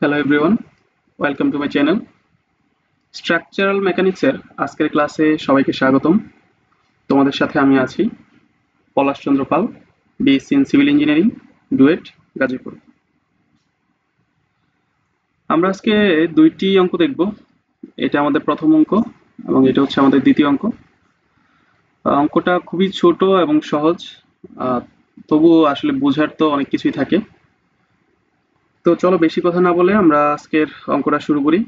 Hello everyone, welcome to my channel. Structural মেকানিক্সের আজকের ক্লাসে সবাইকে স্বাগতম। তোমাদের সাথে আমি আছি Palash Chandra Pal, BSc in civil engineering, DUET, Gazipur. আমরা আজকে দুইটি অঙ্ক দেখব। এটা আমাদের প্রথম অঙ্ক এবং এটা হচ্ছে আমাদের দ্বিতীয় অঙ্ক। অঙ্কটা খুবই ছোট এবং সহজ, তবুও আসলে বোঝার তো অনেক কিছুই থাকে। তো চলো বেশি কথা না বলে আমরা আজকের অঙ্কটা শুরু করি।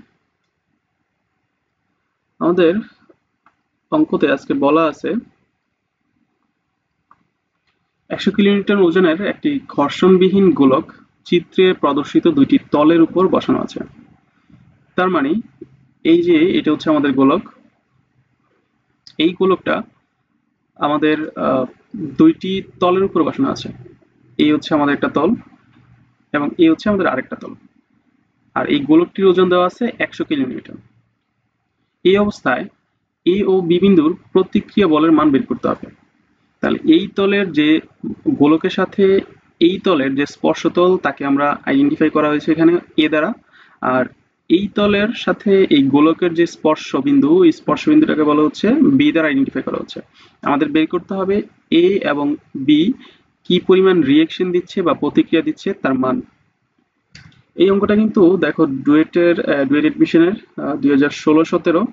আমাদের অঙ্কতে আজকে বলা আছে 100 কিলোনিউটন ওজনের একটি ঘর্ষণবিহীন গোলক চিত্রে প্রদর্শিত দুইটি তলের উপর বসানো আছে। তার মানে এই যে এটা হচ্ছে আমাদের গোলক, এই গোলকটা আমাদের দুইটি তলের উপর বসানো আছে। এই হচ্ছে আমাদের একটা তল এবং এই হচ্ছে আমাদের আরেকটা তল, আর এই গোলকটির ওজন দেওয়া আছে 100 কিলোনিউটন। এই অবস্থায় এ ও বি বিন্দুর প্রতিক্রিয়া বলের মান বের করতে হবে। তাহলে এই তলের যে গোলকের সাথে এই তলের যে স্পর্শতল তাকে আমরা আইডেন্টিফাই করা হয়েছে এখানে এ দ্বারা, আর এই তলের সাথে এই গোলকের যে স্পর্শ বিন্দু, এই স্পর্শ বিন্দুটাকে বলা হচ্ছে বি দ্বারা আইডেন্টিফাই করা হচ্ছে। আমাদের বের করতে হবে এ এবং বি কি পরিমাণ রিয়েকশন দিচ্ছে বা প্রতিক্রিয়া দিচ্ছে তার মান। এই অঙ্কটা কিন্তু দেখো ডুয়েট এডমিশনের 2016-17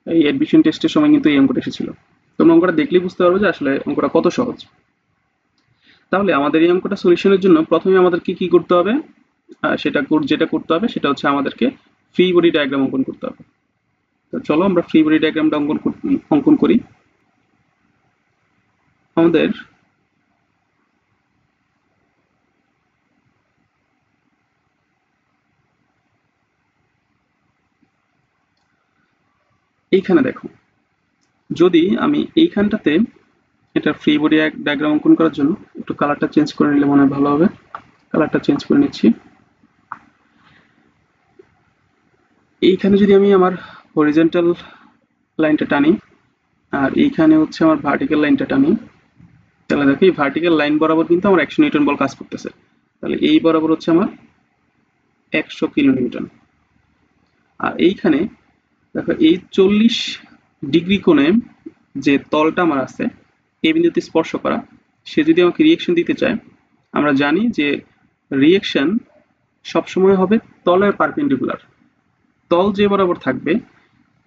এই এডমিশন টেস্টের সময় কিন্তু এই অঙ্কটা এসেছিল। তোমরা অঙ্কটা দেখলেই বুঝতে পারবে যে আসলে অঙ্কটা কত সহজ। তাহলে আমাদের এই অঙ্কটা সলিউশনের জন্য প্রথমে আমাদের কি করতে হবে, যেটা করতে হবে সেটা হচ্ছে আমাদেরকে ফ্রি বডি ডায়াগ্রাম অঙ্কন করতে হবে। তো চলো আমরা ফ্রি বডি ডায়াগ্রামটা অঙ্কন করি। আমাদের এইখানে দেখো, যদি আমি এইখানটাতে এটা ফ্রি বডি ডায়াগ্রাম অঙ্কন করার জন্য একটু কালারটা চেঞ্জ করে নিলে মনে হয় ভালো হবে। কালারটা চেঞ্জ করে নিচ্ছি। এইখানে যদি আমি আমার হরিজন্টাল লাইনটা টানি আর এইখানে হচ্ছে আমার ভার্টিক্যাল লাইনটা টানি, তাহলে দেখো এই ভার্টিক্যাল লাইন বরাবর কিন্তু আমার 100 নিউটন বল কাজ করতেছে। তাহলে এই বরাবর হচ্ছে আমার 100 কিলো নিউটন। আর এইখানে দেখো এই 40 ডিগ্রি কোণে যে তলটা আমার আছে এই বিন্দুতে স্পর্শ করা, সে যদি আমাকে রিয়েকশন দিতে চায়, আমরা জানি যে রিয়েকশন সবসময় হবে তলের পারপেন্ডিকুলার। তল যে বরাবর থাকবে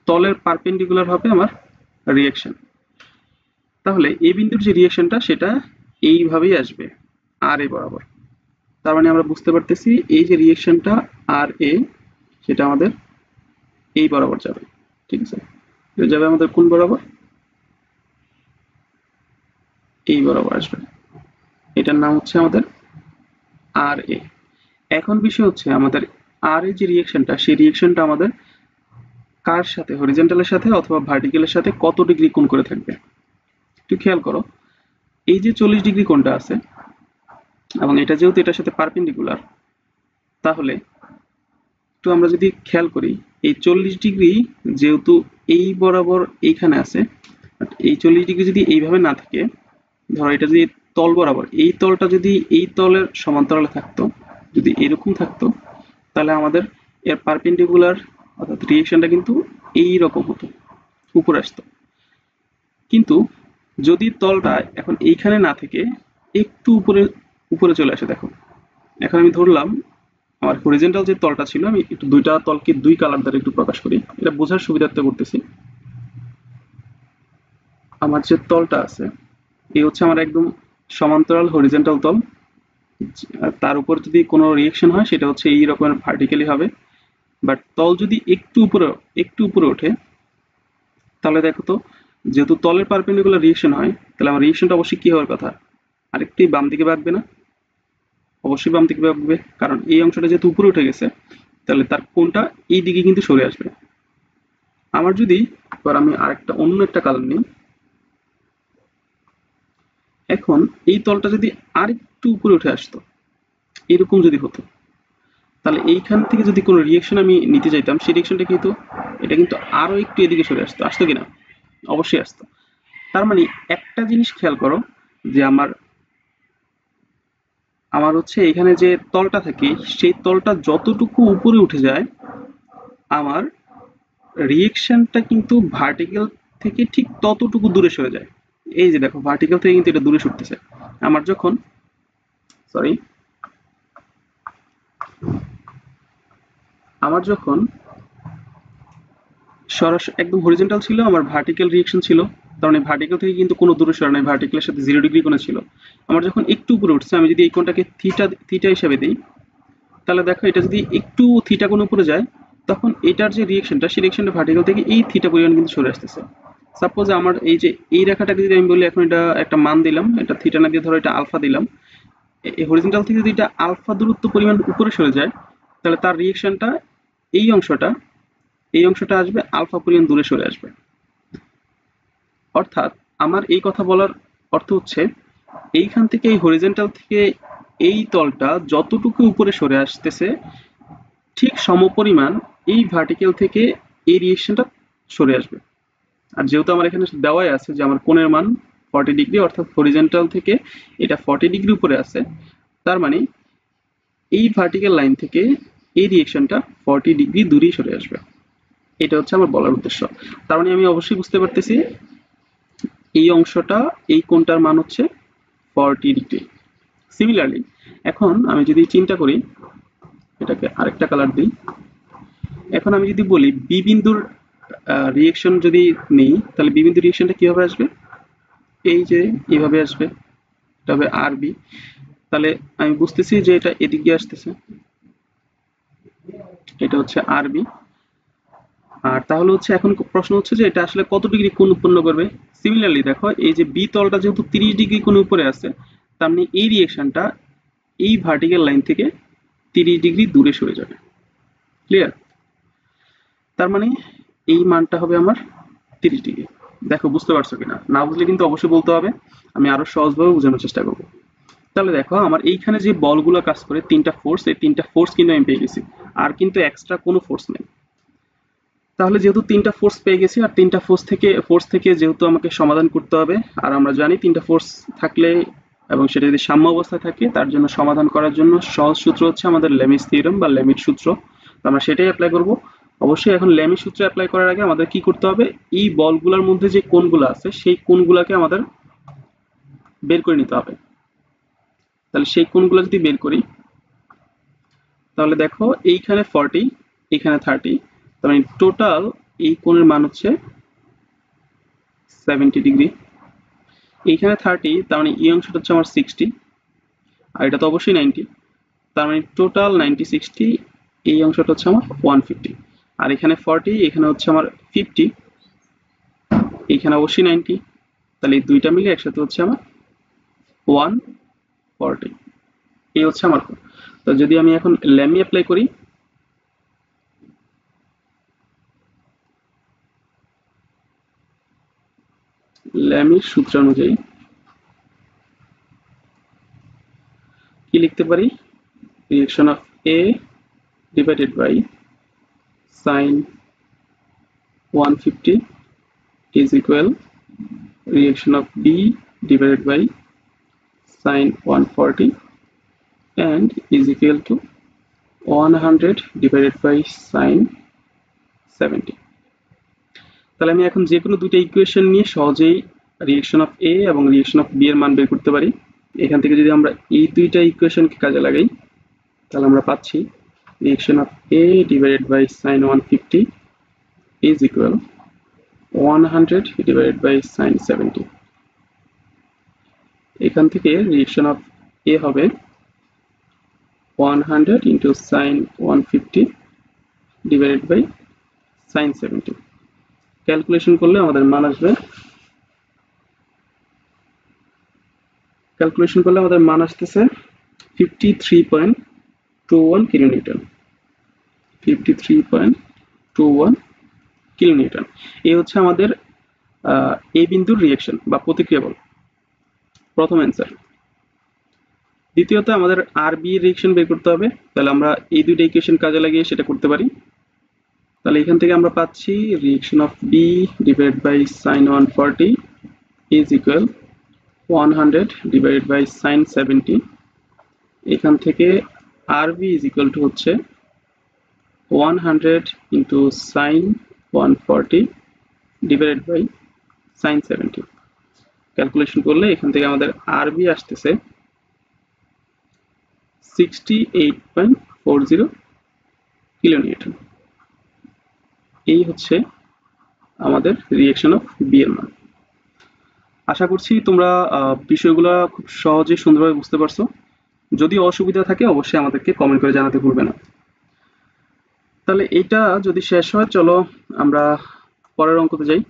তলের পারপেন্ডিকুলার হবে আমার রিয়েকশন। তাহলে এই বিন্দুর যে রিয়েকশনটা সেটা এইভাবেই আসবে আর এ বরাবর। তার মানে আমরা বুঝতে পারতেছি এই যে রিয়েকশনটা আর এ সেটা আমাদের এই বরাবর যাবে। ঠিক আছে, এটা যাবে আমাদের কোন বরাবর, এই বরাবর আসবে। এটার নাম হচ্ছে আমাদের আর এ। এখন বিষয় হচ্ছে আমাদের আর এ যে রিয়েকশনটা সেই রিয়েকশনটা আমাদের কার সাথে, হরিজন্টালের সাথে অথবা ভার্টিক্যালের সাথে কত ডিগ্রি কোণ করে থাকবে। একটু খেয়াল করো, এই যে 40 ডিগ্রি কোণটা আছে এবং এটা যেহেতু এটার সাথে পারপেন্ডিকুলার, তাহলে একটু আমরা যদি খেয়াল করি এই 40 ডিগ্রি যেহেতু এই বরাবর এইখানে আছে, এই 40 ডিগ্রি যদি এইভাবে না থাকে, ধরো এটা যদি তল বরাবর, এই তলটা যদি এই তলের সমান্তরালে থাকতো, যদি এরকম থাকতো, তাহলে আমাদের এর পারপেন্ডিকুলার অর্থাৎ রিয়েকশনটা কিন্তু এই রকম হতো, উপরে আসতো। কিন্তু যদি তলটা এখন এইখানে না থেকে একটু উপরে উপরে চলে আসে, দেখো এখন আমি ধরলাম আমার হরিজন্টাল যে তলটা ছিল, আমি একটু দুইটা তলকে দুই কালার দ্বারা একটু প্রকাশ করি, এটা বোঝার সুবিধার্থে করতেছি। আমার যে তলটা আছে এই হচ্ছে আমার একদম সমান্তরাল হরিজন্টাল তল, আর তার উপর যদি কোনো রিয়েকশন হয় সেটা হচ্ছে এই রকমের ভার্টিক্যালি হবে। বাট তল যদি একটু উপরে ওঠে, তাহলে দেখো তো যেহেতু তলের পারপেন্ডিকুলার রিয়েকশন হয়, তাহলে আমার রিয়েকশনটা অবশ্যই কি হওয়ার কথা, আরেকটি বাম দিকে বাঁকবে না? অবশ্যই বাম দিকে বাঁকবে, কারণ এই অংশটা যেহেতু উপরে উঠে গেছে তাহলে তার কোণটা এই দিকে কিন্তু সরে আসবে। আমার যদি এবার আমি আরেকটা অন্য একটা কালার নিই, এখন এই তলটা যদি আরেকটু উপরে উঠে আসতো, এরকম যদি হতো, তাহলে এইখান থেকে যদি কোনো রিয়েকশন আমি নিতে চাইতাম সেই রিয়েকশনটা কিন্তু এটা কিন্তু আরো একটু এদিকে সরে আসতো, আসতো কিনা? অবশ্যই আসতো। তার মানে একটা জিনিস খেয়াল করো যে আমার আমার হচ্ছে এখানে যে তলটা থাকে সেই তলটা যতটুকু উপরে উঠে যায় আমার রিয়েকশনটা কিন্তু ভার্টিক্যাল থেকে ঠিক ততটুকু দূরে সরে যায়। এই যে দেখো ভার্টিক্যাল থেকে কিন্তু এটা দূরে সরতেছে। আমার যখন সরি আমার যখন সরাসরি একদম হরিজন্টাল ছিল আমার ভার্টিক্যাল রিয়েকশন ছিল, কারণ এই ভার্টিক্যাল থেকে কিন্তু কোনো দূরে সরে নাই, ভার্টিক্যালের সাথে 0 ডিগ্রি কোণে ছিল। আমার যখন একটু উপরে উঠছে আমি যদি এই কোণটাকে থিটা থিটা হিসাবে দিই, তাহলে দেখো এটা যদি একটু থিটা কোণ উপরে যায় তখন এটার যে রিয়েকশনটা সেই রিয়েকশনটা ভার্টিক্যাল থেকে এই থিটা পরিমাণ কিন্তু সরে আসতেছে। সাপোজ আমার এই যে এই রেখাটাকে যদি আমি বলি এখন এটা একটা মান দিলাম, এটা থিটা না দিয়ে ধরো এটা আলফা দিলাম, এই হরিজন্টাল থেকে যদি এটা আলফা দূরত্ব পরিমাণ উপরে সরে যায় তাহলে তার রিয়েকশনটা এই অংশটা এই অংশটা আসবে আলফা পরিমাণ দূরে সরে আসবে। অর্থাৎ আমার এই কথা বলার অর্থ হচ্ছে এইখান থেকে এই হরিজন্টাল থেকে এই তলটা যতটুকু উপরে সরে আসতেছে ঠিক সমপরিমাণ এই ভার্টিক্যাল থেকে এই রিয়েকশনটা সরে আসবে। আর যেহেতু আমার এখানে দেওয়াই আছে যে আমার কোণের মান 40 ডিগ্রি, অর্থাৎ হরিজন্টাল থেকে এটা 40 ডিগ্রি উপরে আছে, তার মানে এই ভার্টিক্যাল লাইন থেকে এই রিয়েকশনটা 40 ডিগ্রি দূরেই সরে আসবে। এটা হচ্ছে আমার বলার উদ্দেশ্য। তার মানে আমি অবশ্যই বুঝতে পারতেছি এই অংশটা এই কোণটার মান হচ্ছে 40 ডিগ্রি। সিমিলারলি এখন আমি যদি চিন্তা করি, এটাকে আরেকটা কালার দিই, এখন আমি যদি বলি বি বিন্দুর রিয়েকশন যদি নেই তাহলে বি বিন্দুর রিয়েকশনটা কিভাবে আসবে, এই যে এইভাবে আসবে, এটা হবে আর বি। তাহলে আমি বুঝতেছি যে এটা এদিক দিয়ে আসতেছে, এটা হচ্ছে আর বি। আর তাহলে হচ্ছে এখন প্রশ্ন হচ্ছে যে এটা আসলে কত ডিগ্রি কোণ উৎপন্ন করবে। সিমিলারলি দেখো এই যে বি তলটা যেহেতু 30 ডিগ্রি কোণ উপরে আছে, তার মানে এই রিয়েকশনটা এই ভার্টিক্যাল লাইন থেকে 30 ডিগ্রি দূরে সরে যাবে। ক্লিয়ার? তার মানে এই মানটা হবে আমার 30 ডিগ্রি। দেখো বুঝতে পারছো কিনা, না বুঝলে কিন্তু অবশ্যই বলতে হবে, আমি আরো সহজভাবে বোঝানোর চেষ্টা করবো। তাহলে দেখো আমার এইখানে যে বলগুলো কাজ করে তিনটা ফোর্স, এই তিনটা ফোর্স কিন্তু আমি পেয়ে গেছি, আর কিন্তু এক্সট্রা কোনো ফোর্স নেই। তাহলে যেহেতু তিনটা ফোর্স পেয়ে গেছি আর তিনটা ফোর্স থেকে যেহেতু আমাকে সমাধান করতে হবে, আর আমরা জানি তিনটা ফোর্স থাকলে এবং সেটা যদি সাম্য অবস্থায় থাকে তার জন্য সমাধান করার জন্য সহজ সূত্র হচ্ছে আমাদের লেমিস থিওরেম বা লেমিট সূত্র। তো আমরা সেটাই অ্যাপ্লাই করব। অবশ্যই এখন লেমিট সূত্র অ্যাপ্লাই করার আগে আমাদের কি করতে হবে, এই বলগুলোর মধ্যে যে কোণগুলো আছে সেই কোণগুলোকে আমাদের বের করে নিতে হবে। তাহলে সেই কোণগুলো যদি বের করি তাহলে দেখো এইখানে 40, এইখানে 30, তার মানে টোটাল এই কোণের মান হচ্ছে 70 ডিগ্রি। এইখানে 30, তার মানে এই অংশটা হচ্ছে আমার 60, আর এটা তো অবশ্যই 90, তার মানে টোটাল 90 60, এই অংশটা হচ্ছে আমার 150। আর এখানে 40, এখানে হচ্ছে আমার 50, এইখানে অবশ্যই 90, তাহলে এই দুইটা মিলে একসাথে হচ্ছে আমার 140। এই হচ্ছে আমার কোণ। তো যদি আমি এখন লেমি অ্যাপ্লাই করি, লেমির সূত্র অনুযায়ী কি লিখতে পারি, reaction of A divided by sine 150 is equal reaction of B divided by sin 140 and is equal to 100 divided by sin 70। তাহলে আমি এখন যে কোনো দুটো ইকুয়েশন নিয়ে সহজেই রিয়েকশন অফ এ এবং রিয়েকশন অফ বি এর মান বের করতে পারি। এখান থেকে যদি আমরা এই দুইটা ইকুয়েশনকে কাজে লাগাই তাহলে আমরা পাচ্ছি reaction of A divided by sin 150 is equal 100 divided by sin 70। এখান থেকে রিয়েকশন অফ এ হবে 100 into sin 150 divided by sin 70। Calculation করলে আমাদের মান আসবে, আসতেছে 53.21 কিলোনিউটন। 53.21 কিলোনিউটন। এই হচ্ছে আমাদের এ বিন্দুর রিয়েকশন বা প্রতিক্রিয়া বল, প্রথম অ্যান্সার। দ্বিতীয়ত আমাদের আর বি এর রিয়েকশন বের করতে হবে, তাহলে আমরা এই দুইটা ইকুয়েশন কাজে লাগিয়ে সেটা করতে পারি। তাহলে এখান থেকে আমরা পাচ্ছি reaction of B divided by sin 140 is equal 100 divided by sin 70 এখান থেকে আরবি ইজ ইকুয়াল টু হচ্ছে 100 into sine 140 divided by sine 70। Calculation করলে এখান থেকে আমাদের আরবি আসতেছে 68.40 কিলোনিউটন। এই হচ্ছে আমাদের রিঅ্যাকশন অফ বি এর মান। আশা করছি তোমরা বিষয়গুলো খুব সহজে সুন্দরভাবে বুঝতে পারছো। যদি অসুবিধা থাকে অবশ্যই আমাদেরকে কমেন্ট করে জানাতে ভুলবে না। তাহলে এটা যদি শেষ হয়, চলো আমরা পরের অঙ্কতে যাই।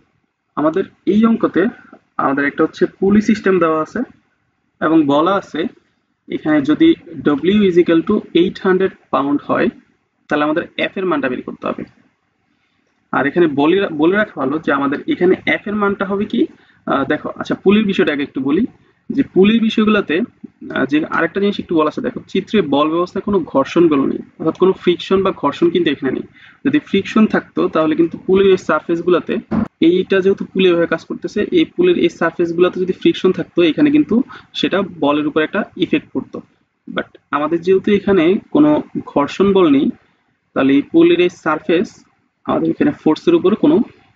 আমাদের এই অঙ্কতে আমাদের একটা হচ্ছে পুলি সিস্টেম দেওয়া আছে এবং বলা আছে এখানে যদি W is equal to 800 pound হয় তাহলে আমাদের এফ এর মানটা বের করতে হবে। আর এখানে বলে রাখা ভালো যে আমাদের এখানে এফ এর মানটা হবে কি, দেখো আচ্ছা পুলির বিষয়টা আগে একটু বলি যে পুলির বিষয়গুলোতে যে আরেকটা জিনিস একটু বলা আছে, দেখো চিত্রে বল ব্যবস্থায় কোনো ঘর্ষণ বল নেই, অর্থাৎ কোনো ফ্রিকশন বা ঘর্ষণ কিন্তু এখানে নেই। যদি ফ্রিকশন থাকতো তাহলে কিন্তু পুলের এই সারফেস গুলাতে, এইটা যেহেতু পুলে হয়ে কাজ করতেছে, এই পুলের এই সারফেস গুলাতে যদি ফ্রিকশন থাকতো এখানে কিন্তু সেটা বলের উপর একটা ইফেক্ট পড়তো। বাট আমাদের যেহেতু এখানে কোনো ঘর্ষণ বল নেই তাহলে এই পুলের এই সারফেস আমাদের এখানে ফোর্সের উপরে কোনো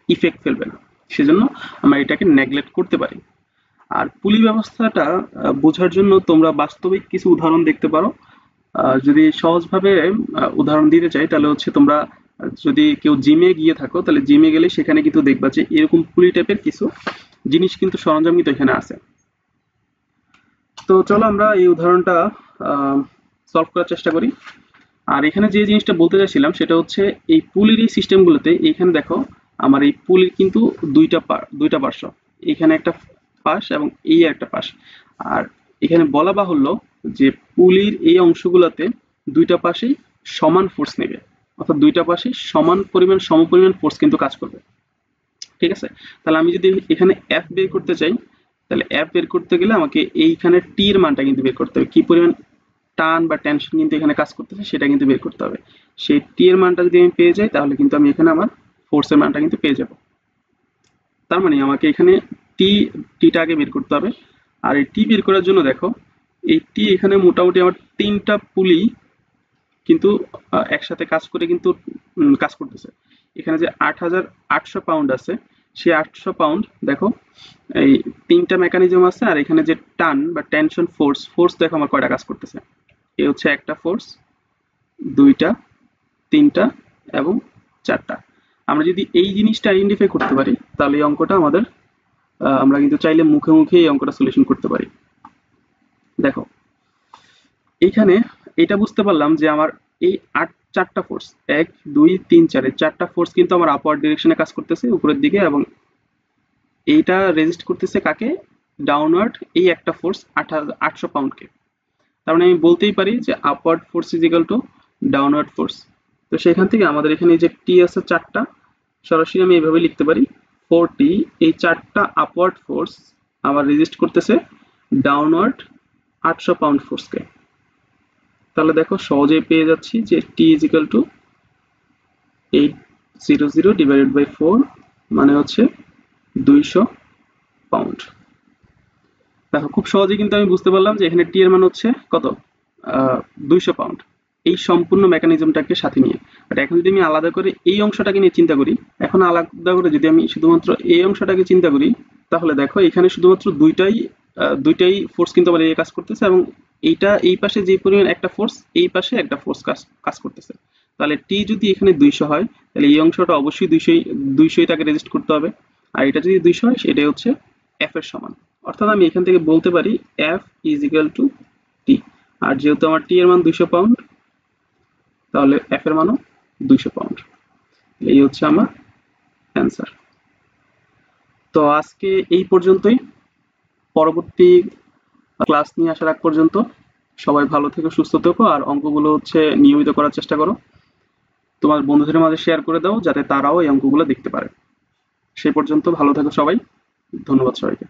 ইফেক্ট ফেলবে না, সেজন্য আমরা এটাকে নেগলেক্ট করতে পারি। আর পুলি ব্যবস্থাটা বোঝার জন্য তোমরা বাস্তবিক কিছু উদাহরণ দেখতে পারো। যদি সহজভাবে উদাহরণ দিতে চাই তাহলে হচ্ছে তোমরা যদি কেউ জিমে গিয়ে থাকো তাহলে জিমে গেলে সেখানে কিন্তু দেখবা যে এরকম পুলি টাইপের কিছু জিনিস কিন্তু সরঞ্জাম কিন্তু এখানে আছে। তো চলো আমরা এই উদাহরণটা সলভ করার চেষ্টা করি। আর এখানে যে জিনিসটা বলতে চাইছিলাম সেটা হচ্ছে এই পুলির এই সিস্টেমগুলোতে এইখানে দেখো আমার এই পুলির কিন্তু দুইটা পার্শ্ব, এখানে একটা পাশ এবং এই একটা পাশ। আর এখানে বলা বাহুল্য যে পুলির এই অংশগুলোতে দুইটা পাশেই সমান ফোর্স নেবে, অর্থাৎ দুইটা পাশেই সমান পরিমাণ সমপরিমাণ ফোর্স কিন্তু কাজ করবে। ঠিক আছে, তাহলে আমি যদি এখানে এফ বের করতে চাই তাহলে এফ বের করতে গেলে আমাকে এইখানে টি এর মানটা কিন্তু বের করতে হবে, কি পরিমাণ টান বা টেনশন কিন্তু এখানে কাজ করতেছে সেটা কিন্তু বের করতে হবে। সেই টি এর মানটা যদি আমি পেয়ে যাই তাহলে কিন্তু আমি এখানে আমার ফোর্সের মানটা কিন্তু পেয়ে যাব। তার মানে আমাকে এখানে টিটা আগে বের করতে হবে। আর এই টি বের করার জন্য দেখো এই টি এখানে মোটামুটি আমার তিনটা পুলি কিন্তু একসাথে কাজ করে কিন্তু কাজ করতেছে। এখানে যে 8,800 পাউন্ড আছে সেই 800 পাউন্ড দেখো এই তিনটা মেকানিজম আছে, আর এখানে যে টান বা টেনশন ফোর্স দেখো আমার কয়টা কাজ করতেছে। এই হচ্ছে একটা ফোর্স, দুইটা, তিনটা এবং চারটা। আমরা যদি এই জিনিসটা আইডেন্টিফাই করতে পারি তাহলে এই অঙ্কটা আমাদের আমরা কিন্তু চাইলে মুখে মুখে এই অঙ্কটা সলিউশন করতে পারি। দেখো এইখানে এটা বুঝতে পারলাম যে আমার এই চারটা ফোর্স 1 2 3 4 এই চারটা ফোর্স কিন্তু আমার আপওয়ার্ড ডিরেকশনে কাজ করতেছে উপরের দিকে, এবং এইটা রেজিস্ট করতেছে কাকে, ডাউনওয়ার্ড এই একটা ফোর্স 800 পাউন্ডকে। তার মানে আমি বলতেই পারি যে upward force is equal two downward force. তো সেখান থেকে আমাদের এখানে যে টি আছে চারটা, সরাসরি আমি এইভাবে লিখতে পারি 4t, এই চারটা আপওয়ার্ড ফোর্স আমার রেজিস্ট করতেছে ডাউনওয়ার্ড 800 পাউন্ড ফোর্সকে। তাহলে দেখো সহজেই পেয়ে যাচ্ছি যে T is equal to 800 divided by 4 মানে হচ্ছে 200 পাউন্ড। দেখো খুব সহজেই কিন্তু আমি বুঝতে পারলাম যে এখানে টি এর মান হচ্ছে কত, 200 পাউন্ড এই সম্পূর্ণ মেকানিজমটাকে সাথে নিয়ে। বাট এখন যদি আমি আলাদা করে এই অংশটাকে নিয়ে চিন্তা করি, এখন আলাদা করে যদি আমি শুধুমাত্র এই অংশটাকে চিন্তা করি তাহলে দেখো এখানে শুধুমাত্র দুইটাই ফোর্স কিন্তু আমার এই কাজ করতেছে, এবং এইটা এই পাশে যে পরিমাণ একটা ফোর্স এই পাশে একটা ফোর্স কাজ করতেছে। তাহলে টি যদি এখানে 200 হয় তাহলে এই অংশটা অবশ্যই 200 তাকে রেজিস্ট করতে হবে, আর এটা যদি 200 হয় সেটাই হচ্ছে এফ এর সমান। অর্থাৎ আমি এখান থেকে বলতে পারি এফ ইজ ইকুয়াল টু টি। আর যেহেতু আমার টি এর মান 200 পাউন্ড তাহলে এফ এর মানও 200 পাউন্ড। এই হচ্ছে আমার অ্যান্সার। তো আজকে এই পর্যন্তই। পরবর্তী ক্লাস নিয়ে আসার আগ পর্যন্ত সবাই ভালো থেকো, সুস্থ থেকো, আর অঙ্কগুলো হচ্ছে নিয়মিত করার চেষ্টা করো। তোমার বন্ধুদের মাঝে শেয়ার করে দাও যাতে তারাও এই অঙ্কগুলো দেখতে পারে। সেই পর্যন্ত ভালো থাকো সবাই, ধন্যবাদ সবাইকে।